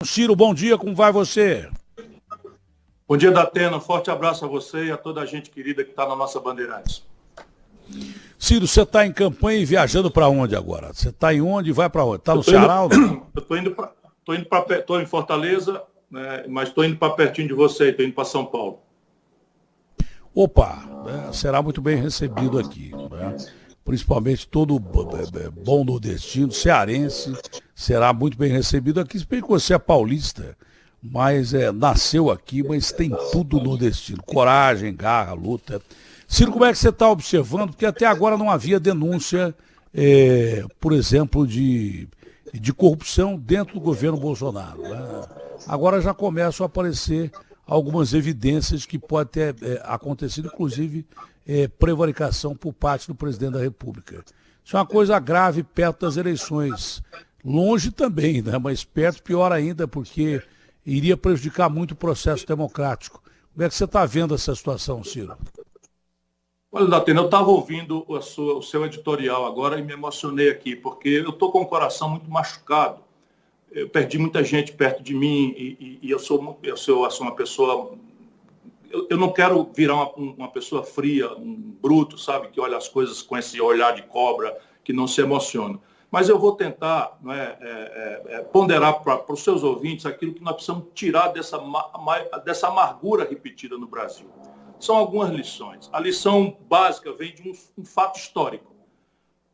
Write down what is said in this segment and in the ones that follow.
Ciro, bom dia, como vai você? Bom dia, Datena. Um forte abraço a você e a toda a gente querida que está na nossa Bandeirantes. Ciro, você está em campanha e viajando para onde agora? Você está em onde e vai para onde? Está no Ceará? ou não? Eu estou em Fortaleza, né, mas estou indo para pertinho de você, estou indo para São Paulo. Opa, será muito bem recebido aqui, né? Principalmente todo bom nordestino, cearense, será muito bem recebido aqui. Se bem que você é paulista, mas nasceu aqui, mas tem tudo nordestino. Coragem, garra, luta. Ciro, como é que você está observando? Porque até agora não havia denúncia, por exemplo, de corrupção dentro do governo Bolsonaro, né? Agora já começam a aparecer algumas evidências que pode ter acontecido, inclusive prevaricação por parte do presidente da República. Isso é uma coisa grave perto das eleições. Longe também, né? Mas perto pior ainda, porque iria prejudicar muito o processo democrático. Como é que você está vendo essa situação, Ciro? Olha, Datena, eu estava ouvindo o seu editorial agora e me emocionei aqui, porque eu estou com o coração muito machucado. Eu perdi muita gente perto de mim e eu sou uma pessoa... Eu não quero virar uma pessoa fria, um bruto, sabe, que olha as coisas com esse olhar de cobra, que não se emociona. Mas eu vou tentar ponderar para os seus ouvintes aquilo que nós precisamos tirar dessa amargura repetida no Brasil. São algumas lições. A lição básica vem de um fato histórico.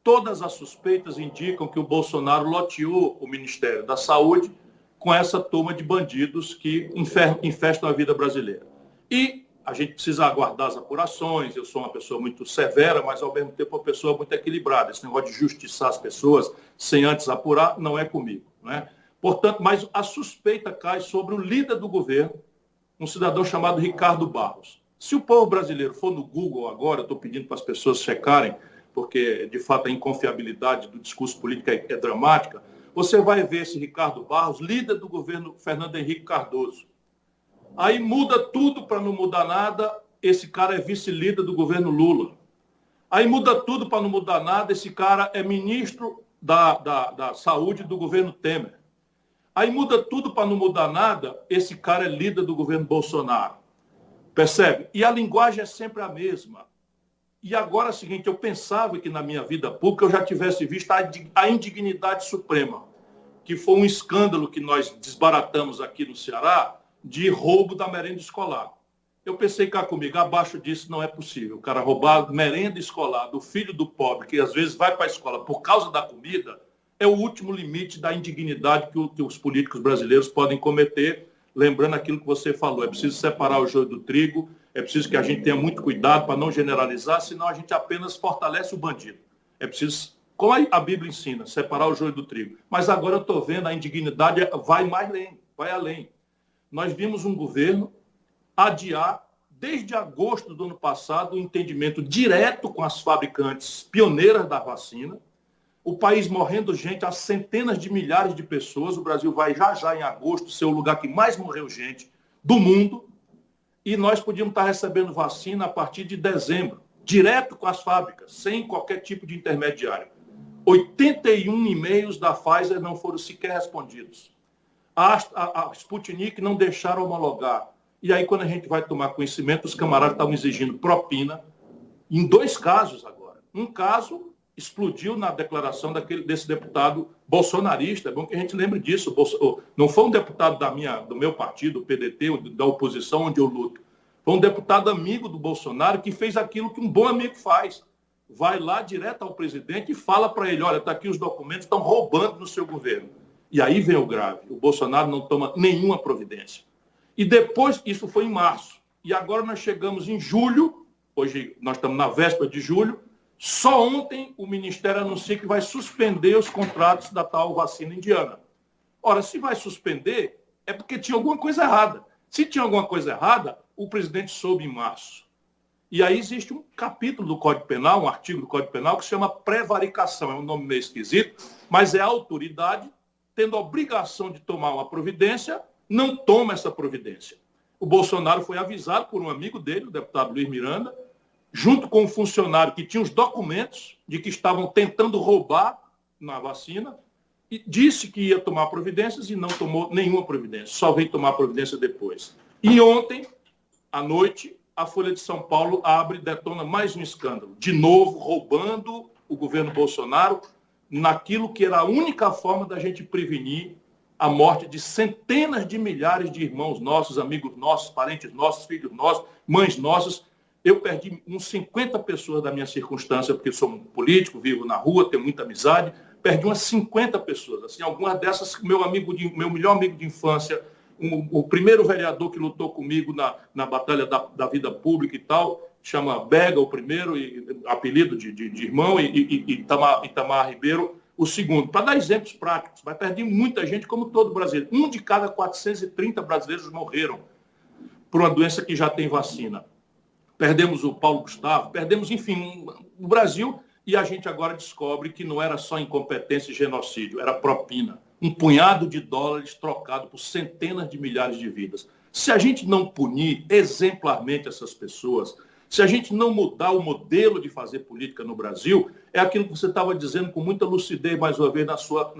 Todas as suspeitas indicam que o Bolsonaro loteou o Ministério da Saúde com essa turma de bandidos que infestam a vida brasileira. E a gente precisa aguardar as apurações. Eu sou uma pessoa muito severa, mas ao mesmo tempo uma pessoa muito equilibrada. Esse negócio de justiçar as pessoas sem antes apurar não é comigo, né? Portanto, mas a suspeita cai sobre o líder do governo, um cidadão chamado Ricardo Barros. Se o povo brasileiro for no Google agora, eu estou pedindo para as pessoas checarem, porque de fato a inconfiabilidade do discurso político é dramática, você vai ver esse Ricardo Barros, líder do governo Fernando Henrique Cardoso. Aí muda tudo para não mudar nada, esse cara é vice-líder do governo Lula. Aí muda tudo para não mudar nada, esse cara é ministro da Saúde do governo Temer. Aí muda tudo para não mudar nada, esse cara é líder do governo Bolsonaro. Percebe? E a linguagem é sempre a mesma. E agora é o seguinte, eu pensava que na minha vida pública eu já tivesse visto a indignidade suprema, que foi um escândalo que nós desbaratamos aqui no Ceará, de roubo da merenda escolar. Eu pensei cá comigo, abaixo disso não é possível. O cara roubar merenda escolar do filho do pobre, que às vezes vai para a escola por causa da comida, é o último limite da indignidade que os políticos brasileiros podem cometer. Lembrando aquilo que você falou, é preciso separar o joio do trigo, é preciso que a gente tenha muito cuidado para não generalizar, senão a gente apenas fortalece o bandido. É preciso, como a Bíblia ensina, separar o joio do trigo. Mas agora eu estou vendo, a indignidade vai mais além, vai além. Nós vimos um governo adiar, desde agosto do ano passado, o entendimento direto com as fabricantes pioneiras da vacina, o país morrendo gente, há centenas de milhares de pessoas. O Brasil vai já em agosto ser o lugar que mais morreu gente do mundo. E nós podíamos estar recebendo vacina a partir de dezembro, direto com as fábricas, sem qualquer tipo de intermediário. 81 e-mails da Pfizer não foram sequer respondidos. A Sputnik não deixaram homologar. E aí, quando a gente vai tomar conhecimento, os camaradas estavam exigindo propina, em 2 casos agora. Um caso explodiu na declaração desse deputado bolsonarista. É bom que a gente lembre disso. Não foi um deputado do meu partido, o PDT, da oposição, onde eu luto. Foi um deputado amigo do Bolsonaro que fez aquilo que um bom amigo faz. Vai lá direto ao presidente e fala para ele, olha, está aqui os documentos, estão roubando no seu governo. E aí vem o grave. O Bolsonaro não toma nenhuma providência. E depois, isso foi em março. E agora nós chegamos em julho, hoje nós estamos na véspera de julho. Só ontem o Ministério anuncia que vai suspender os contratos da tal vacina indiana. Ora, se vai suspender, é porque tinha alguma coisa errada. Se tinha alguma coisa errada, o presidente soube em março. E aí existe um capítulo do Código Penal, um artigo do Código Penal, que se chama prevaricação. É um nome meio esquisito, mas é a autoridade tendo a obrigação de tomar uma providência, não toma essa providência. O Bolsonaro foi avisado por um amigo dele, o deputado Luiz Miranda, junto com um funcionário que tinha os documentos de que estavam tentando roubar na vacina, e disse que ia tomar providências e não tomou nenhuma providência, só veio tomar providência depois. E ontem, à noite, a Folha de São Paulo abre e detona mais um escândalo, de novo roubando o governo Bolsonaro naquilo que era a única forma da gente prevenir a morte de centenas de milhares de irmãos nossos, amigos nossos, parentes nossos, filhos nossos, mães nossas. Eu perdi uns 50 pessoas da minha circunstância, porque sou um político, vivo na rua, tenho muita amizade, perdi umas 50 pessoas. Assim, algumas dessas, meu melhor amigo de infância, o primeiro vereador que lutou comigo na batalha da vida pública e tal, chama Bega, o primeiro, apelido de irmão, e Itamar Ribeiro, o segundo. Para dar exemplos práticos, vai perder muita gente, como todo brasileiro. Um de cada 430 brasileiros morreram por uma doença que já tem vacina. Perdemos o Paulo Gustavo, perdemos, enfim, o Brasil, e a gente agora descobre que não era só incompetência e genocídio, era propina. Um punhado de dólares trocado por centenas de milhares de vidas. Se a gente não punir exemplarmente essas pessoas, se a gente não mudar o modelo de fazer política no Brasil, é aquilo que você estava dizendo com muita lucidez, mais uma vez, na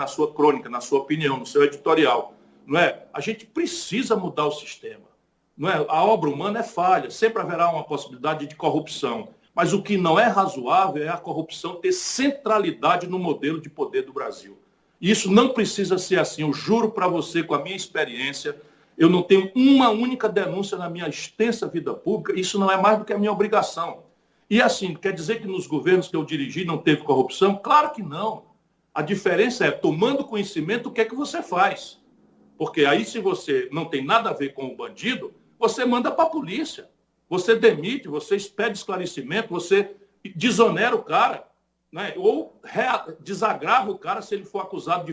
sua crônica, na sua opinião, no seu editorial. Não é? A gente precisa mudar o sistema. Não é? A obra humana é falha, sempre haverá uma possibilidade de corrupção. Mas o que não é razoável é a corrupção ter centralidade no modelo de poder do Brasil. Isso não precisa ser assim. Eu juro para você, com a minha experiência, eu não tenho uma única denúncia na minha extensa vida pública. Isso não é mais do que a minha obrigação. E assim, quer dizer que nos governos que eu dirigi não teve corrupção? Claro que não. A diferença é, tomando conhecimento, o que é que você faz. Porque aí, se você não tem nada a ver com o bandido, você manda para a polícia. Você demite, você pede esclarecimento, você desonera o cara. Né? Ou desagrava o cara se ele for acusado de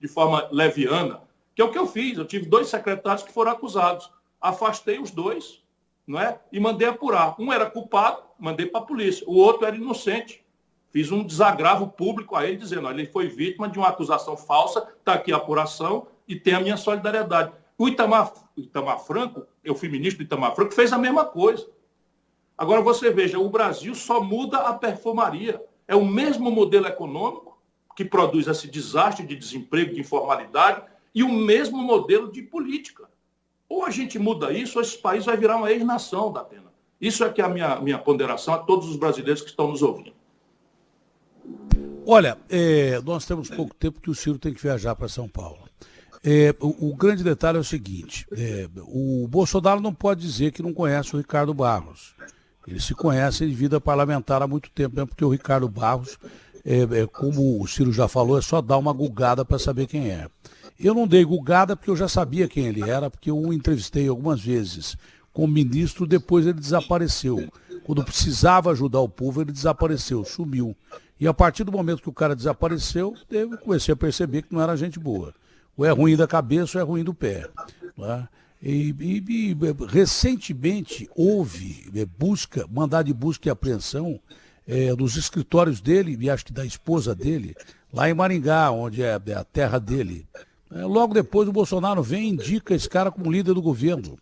forma leviana, que é o que eu fiz. Eu tive 2 secretários que foram acusados. Afastei os 2, não é? E mandei apurar. Um era culpado, mandei para a polícia. O outro era inocente. Fiz um desagravo público a ele, dizendo, olha, ele foi vítima de uma acusação falsa, está aqui a apuração e tem a minha solidariedade. O Itamar Franco, eu fui ministro do Itamar Franco, fez a mesma coisa. Agora você veja, o Brasil só muda a perfumaria. É o mesmo modelo econômico que produz esse desastre de desemprego, de informalidade, e o mesmo modelo de política. Ou a gente muda isso, ou esse país vai virar uma ex-nação, Datena. Isso é que é a minha ponderação a todos os brasileiros que estão nos ouvindo. Olha, nós temos pouco tempo que o Ciro tem que viajar para São Paulo. O grande detalhe é o seguinte, o Bolsonaro não pode dizer que não conhece o Ricardo Barros. Eles se conhecem de vida parlamentar há muito tempo, mesmo porque o Ricardo Barros, como o Ciro já falou, é só dar uma gugada para saber quem é. Eu não dei gugada porque eu já sabia quem ele era, porque eu o entrevistei algumas vezes como ministro, depois ele desapareceu. Quando precisava ajudar o povo, ele desapareceu, sumiu. E a partir do momento que o cara desapareceu, eu comecei a perceber que não era gente boa. Ou é ruim da cabeça ou é ruim do pé. Né? E recentemente houve mandado de busca e apreensão dos escritórios dele, e acho que da esposa dele, lá em Maringá, onde é a terra dele. Logo depois o Bolsonaro vem e indica esse cara como líder do governo.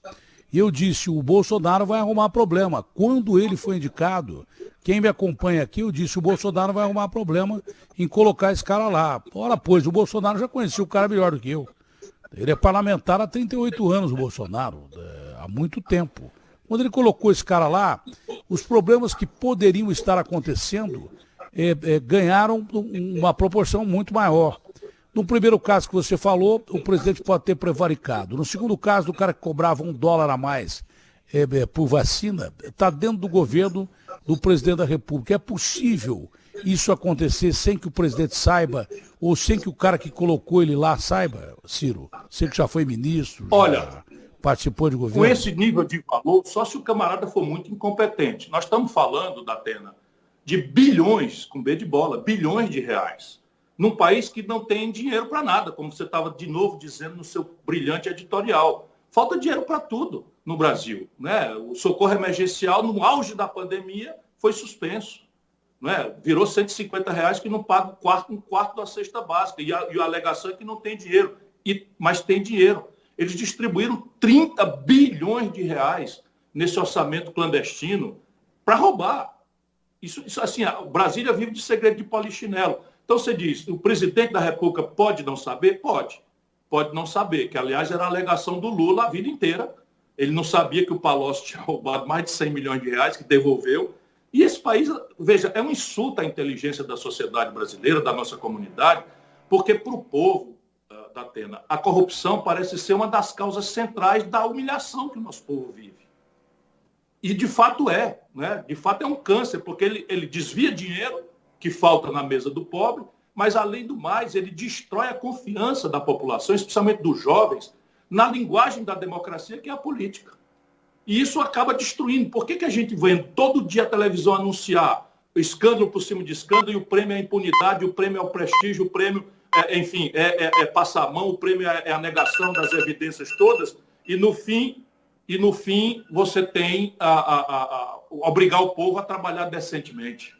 E eu disse, o Bolsonaro vai arrumar problema. Quando ele foi indicado, quem me acompanha aqui, eu disse, o Bolsonaro vai arrumar problema em colocar esse cara lá. Ora, pois, o Bolsonaro já conhecia o cara melhor do que eu. Ele é parlamentar há 38 anos, o Bolsonaro, há muito tempo. Quando ele colocou esse cara lá, os problemas que poderiam estar acontecendo ganharam uma proporção muito maior. No primeiro caso que você falou, o presidente pode ter prevaricado. No segundo caso, do cara que cobrava $1 a mais por vacina, está dentro do governo do presidente da República. É possível isso acontecer sem que o presidente saiba, ou sem que o cara que colocou ele lá saiba, Ciro? Você que já foi ministro, olha, participou de governo. Com esse nível de valor, só se o camarada for muito incompetente. Nós estamos falando, Datena, de bilhões, com B de bola, bilhões de reais, num país que não tem dinheiro para nada, como você estava de novo dizendo no seu brilhante editorial. Falta dinheiro para tudo no Brasil. Né? O socorro emergencial, no auge da pandemia, foi suspenso. Né? Virou R$150 que não paga um quarto da cesta básica. E a alegação é que não tem dinheiro. Mas tem dinheiro. Eles distribuíram 30 bilhões de reais nesse orçamento clandestino para roubar. Isso assim, Brasília vive de segredo de polichinelo. Então você diz, o presidente da República pode não saber? Pode. Pode não saber, que aliás era a alegação do Lula a vida inteira. Ele não sabia que o Palocci tinha roubado mais de 100 milhões de reais, que devolveu. E esse país, veja, é um insulto à inteligência da sociedade brasileira, da nossa comunidade, porque para o povo, da Atena, a corrupção parece ser uma das causas centrais da humilhação que o nosso povo vive. E de fato é, né? De fato é um câncer, porque ele desvia dinheiro que falta na mesa do pobre, mas além do mais, ele destrói a confiança da população, especialmente dos jovens, na linguagem da democracia, que é a política. E isso acaba destruindo. Por que a gente vê todo dia a televisão anunciar escândalo por cima de escândalo, e o prêmio é a impunidade, o prêmio é o prestígio, o prêmio, enfim, passar a mão, o prêmio é a negação das evidências todas, e no fim você tem obrigar o povo a trabalhar decentemente.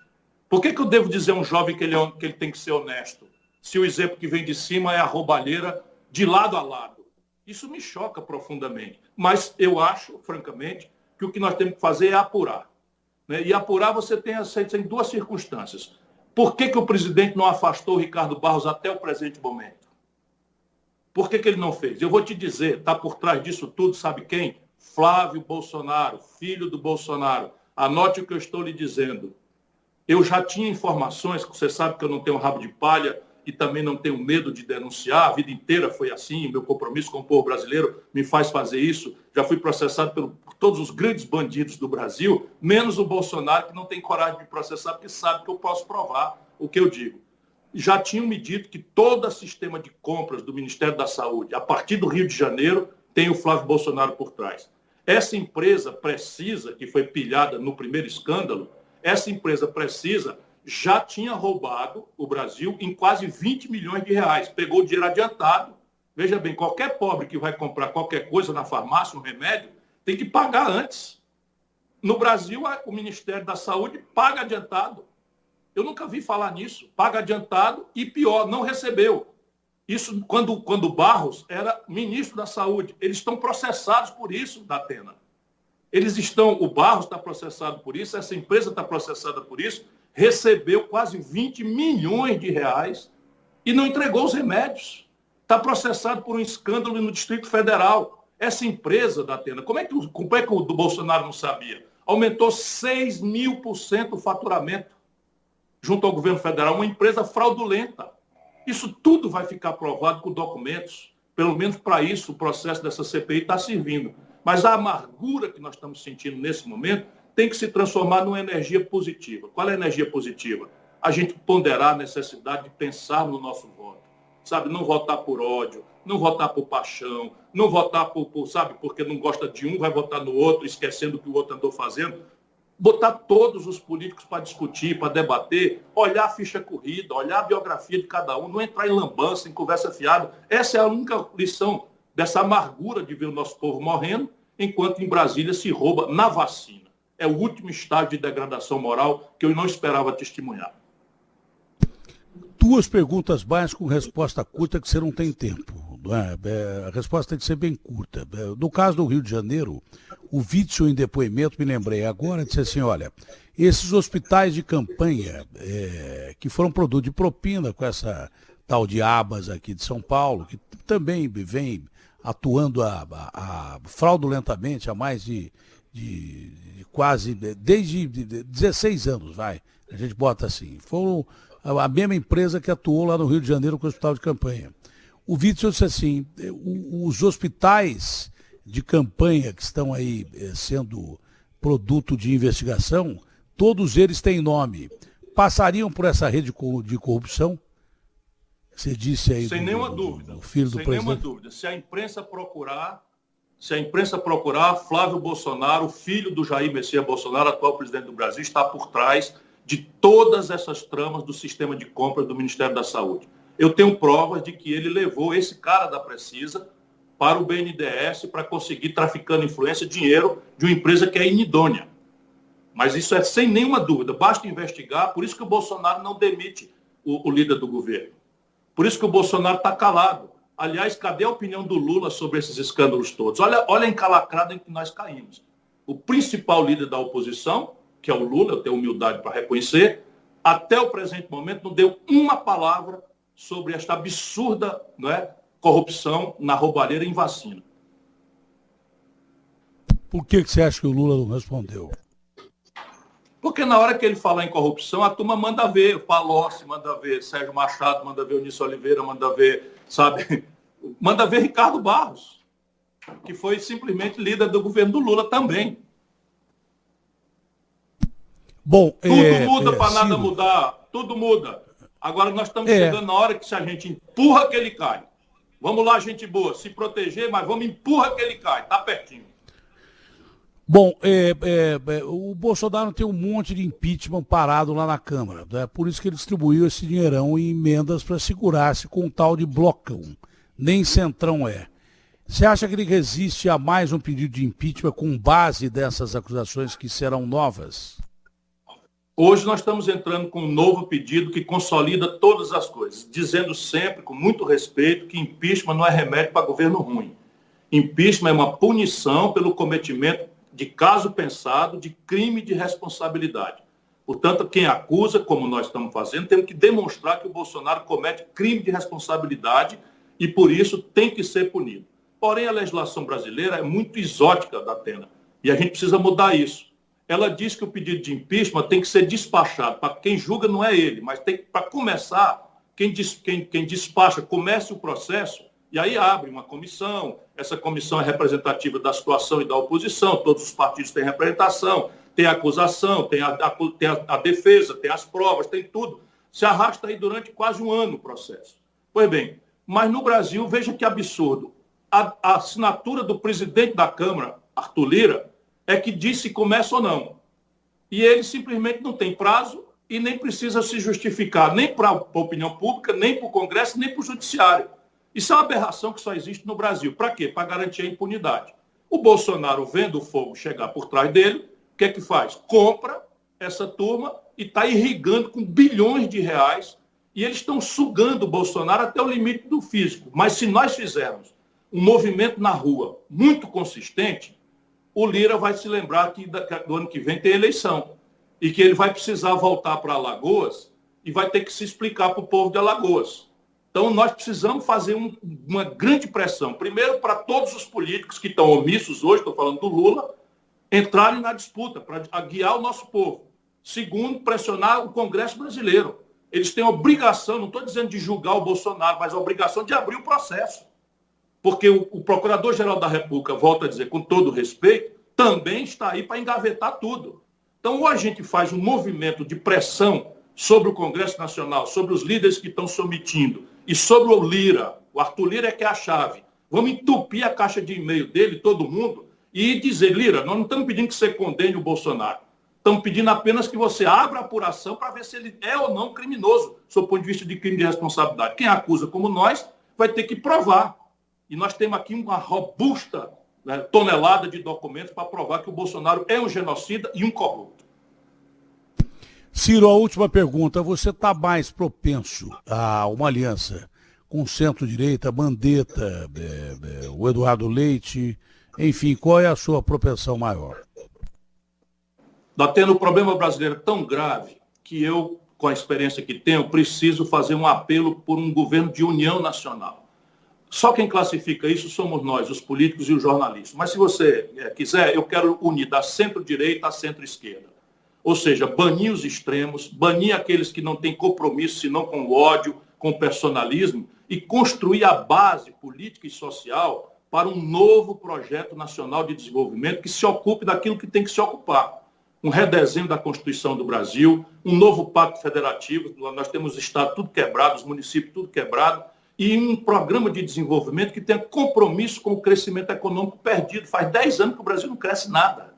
Por que eu devo dizer a um jovem que ele tem que ser honesto, se o exemplo que vem de cima é a roubalheira de lado a lado? Isso me choca profundamente. Mas eu acho, francamente, que o que nós temos que fazer é apurar. Né? E apurar você tem duas circunstâncias. Por que o presidente não afastou o Ricardo Barros até o presente momento? Por que ele não fez? Eu vou te dizer, está por trás disso tudo, sabe quem? Flávio Bolsonaro, filho do Bolsonaro. Anote o que eu estou lhe dizendo. Eu já tinha informações, você sabe que eu não tenho rabo de palha e também não tenho medo de denunciar, a vida inteira foi assim, meu compromisso com o povo brasileiro me faz fazer isso. Já fui processado por todos os grandes bandidos do Brasil, menos o Bolsonaro, que não tem coragem de processar, porque sabe que eu posso provar o que eu digo. Já tinham me dito que todo o sistema de compras do Ministério da Saúde, a partir do Rio de Janeiro, tem o Flávio Bolsonaro por trás. Essa empresa Precisa, que foi pilhada no primeiro escândalo, essa empresa Precisa já tinha roubado o Brasil em quase 20 milhões de reais. Pegou o dinheiro adiantado. Veja bem, qualquer pobre que vai comprar qualquer coisa na farmácia, um remédio, tem que pagar antes. No Brasil, o Ministério da Saúde paga adiantado. Eu nunca vi falar nisso. Paga adiantado e pior, não recebeu. Isso quando o Barros era ministro da Saúde. Eles estão processados por isso, Datena. O Barros está processado por isso, essa empresa está processada por isso, recebeu quase 20 milhões de reais e não entregou os remédios. Está processado por um escândalo no Distrito Federal. Essa empresa, Datena, como é que o do Bolsonaro não sabia? Aumentou 6.000% o faturamento junto ao governo federal, uma empresa fraudulenta. Isso tudo vai ficar provado com documentos. Pelo menos para isso o processo dessa CPI está servindo. Mas a amargura que nós estamos sentindo nesse momento tem que se transformar numa energia positiva. Qual é a energia positiva? A gente ponderar a necessidade de pensar no nosso voto. Sabe, não votar por ódio, não votar por paixão, não votar sabe, porque não gosta de um, vai votar no outro, esquecendo o que o outro andou fazendo. Botar todos os políticos para discutir, para debater, olhar a ficha corrida, olhar a biografia de cada um, não entrar em lambança, em conversa fiada. Essa é a única lição dessa amargura de ver o nosso povo morrendo, enquanto em Brasília se rouba na vacina. É o último estágio de degradação moral que eu não esperava testemunhar. Duas perguntas mais com resposta curta, que você não tem tempo. A resposta tem que ser bem curta. No caso do Rio de Janeiro, o Witzel, em depoimento, me lembrei agora, disse assim, olha, esses hospitais de campanha que foram produto de propina com essa tal de Abas aqui de São Paulo, que também vem atuando fraudulentamente há mais de quase, desde 16 anos, vai, a gente bota assim. Foram a mesma empresa que atuou lá no Rio de Janeiro com o hospital de campanha. O Witzel disse assim, os hospitais de campanha que estão aí sendo produto de investigação, todos eles têm nome. Passariam por essa rede de corrupção? Você disse aí sem nenhuma dúvida. Do filho do presidente. Sem nenhuma dúvida. Se a imprensa procurar, Flávio Bolsonaro, filho do Jair Messias Bolsonaro, atual presidente do Brasil, está por trás de todas essas tramas do sistema de compra do Ministério da Saúde. Eu tenho provas de que ele levou esse cara da Precisa para o BNDES para conseguir, traficando influência, dinheiro de uma empresa que é inidônea. Mas isso é sem nenhuma dúvida. Basta investigar. Por isso que o Bolsonaro não demite o líder do governo. Por isso que o Bolsonaro está calado. Aliás, cadê a opinião do Lula sobre esses escândalos todos? Olha a encalacrada em que nós caímos. O principal líder da oposição, que é o Lula, eu tenho humildade para reconhecer, até o presente momento, não deu uma palavra sobre esta absurda, não é, corrupção na roubalheira em vacina. Por que você acha que o Lula não respondeu? Porque na hora que ele falar em corrupção, a turma manda ver Palocci, manda ver Sérgio Machado, manda ver Eunício Oliveira, manda ver, sabe, manda ver Ricardo Barros, que foi simplesmente líder do governo do Lula também. Bom, tudo muda para nada mudar, tudo muda. Agora nós estamos chegando na hora que se a gente empurra que ele cai. Vamos lá, gente boa, se proteger, mas vamos empurra que ele cai, tá pertinho. Bom, o Bolsonaro tem um monte de impeachment parado lá na Câmara, né? Por isso que ele distribuiu esse dinheirão em emendas para segurar-se com um tal de blocão. Nem centrão é. Você acha que ele resiste a mais um pedido de impeachment com base dessas acusações que serão novas? Hoje nós estamos entrando com um novo pedido que consolida todas as coisas, dizendo sempre, com muito respeito, que impeachment não é remédio para governo ruim. Impeachment é uma punição pelo cometimento de caso pensado de crime de responsabilidade. Portanto, quem acusa, como nós estamos fazendo, temos que demonstrar que o Bolsonaro comete crime de responsabilidade e, por isso, tem que ser punido. Porém, a legislação brasileira é muito exótica, Datena, e a gente precisa mudar isso. Ela diz que o pedido de impeachment tem que ser despachado. Para quem julga não é ele, mas para começar, quem despacha, comece o processo, e aí abre uma comissão. Essa comissão é representativa da situação e da oposição, todos os partidos têm representação, tem a acusação, tem a defesa, tem as provas, tem tudo. Se arrasta aí durante quase um ano o processo. Pois bem, mas no Brasil, veja que absurdo. A assinatura do presidente da Câmara, Arthur Lira, é que diz se começa ou não. E ele simplesmente não tem prazo e nem precisa se justificar, nem para a opinião pública, nem para o Congresso, nem para o Judiciário. Isso é uma aberração que só existe no Brasil. Para quê? Para garantir a impunidade. O Bolsonaro, vendo o fogo chegar por trás dele, o que é que faz? Compra essa turma e está irrigando com bilhões de reais e eles estão sugando o Bolsonaro até o limite do físico. Mas se nós fizermos um movimento na rua muito consistente, o Lira vai se lembrar que do ano que vem tem eleição e que ele vai precisar voltar para Alagoas e vai ter que se explicar para o povo de Alagoas. Então, nós precisamos fazer uma grande pressão. Primeiro, para todos os políticos que estão omissos hoje, estou falando do Lula, entrarem na disputa para guiar o nosso povo. Segundo, pressionar o Congresso brasileiro. Eles têm a obrigação, não estou dizendo de julgar o Bolsonaro, mas a obrigação de abrir o processo. Porque o Procurador-Geral da República, volta a dizer, com todo respeito, também está aí para engavetar tudo. Então, ou a gente faz um movimento de pressão sobre o Congresso Nacional, sobre os líderes que estão se omitindo, e sobre o Lira, o Arthur Lira é que é a chave. Vamos entupir a caixa de e-mail dele, todo mundo, e dizer, Lira, nós não estamos pedindo que você condene o Bolsonaro. Estamos pedindo apenas que você abra a apuração para ver se ele é ou não criminoso, sob o ponto de vista de crime de responsabilidade. Quem acusa, como nós, vai ter que provar. E nós temos aqui uma robusta, né, tonelada de documentos para provar que o Bolsonaro é um genocida e um corrupto. Ciro, a última pergunta. Você está mais propenso a uma aliança com centro-direita, Mandetta, o Eduardo Leite, enfim, qual é a sua propensão maior? Datena, o problema brasileiro é tão grave que eu, com a experiência que tenho, preciso fazer um apelo por um governo de união nacional. Só quem classifica isso somos nós, os políticos e os jornalistas. Mas se você quiser, eu quero unir da centro-direita à centro-esquerda. Ou seja, banir os extremos, banir aqueles que não têm compromisso senão com o ódio, com o personalismo, e construir a base política e social para um novo projeto nacional de desenvolvimento que se ocupe daquilo que tem que se ocupar. Um redesenho da Constituição do Brasil, um novo pacto federativo, nós temos o Estado tudo quebrado, os municípios tudo quebrado, e um programa de desenvolvimento que tenha compromisso com o crescimento econômico perdido. Faz 10 anos que o Brasil não cresce nada.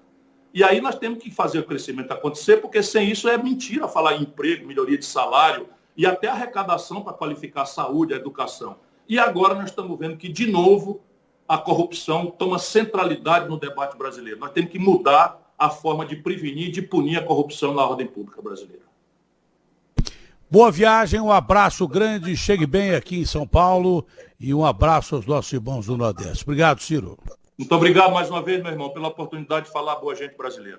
E aí nós temos que fazer o crescimento acontecer, porque sem isso é mentira falar em emprego, melhoria de salário e até arrecadação para qualificar a saúde, a educação. E agora nós estamos vendo que, de novo, a corrupção toma centralidade no debate brasileiro. Nós temos que mudar a forma de prevenir e de punir a corrupção na ordem pública brasileira. Boa viagem, um abraço grande, chegue bem aqui em São Paulo e um abraço aos nossos irmãos do Nordeste. Obrigado, Ciro. Muito obrigado mais uma vez, meu irmão, pela oportunidade de falar a boa gente brasileira.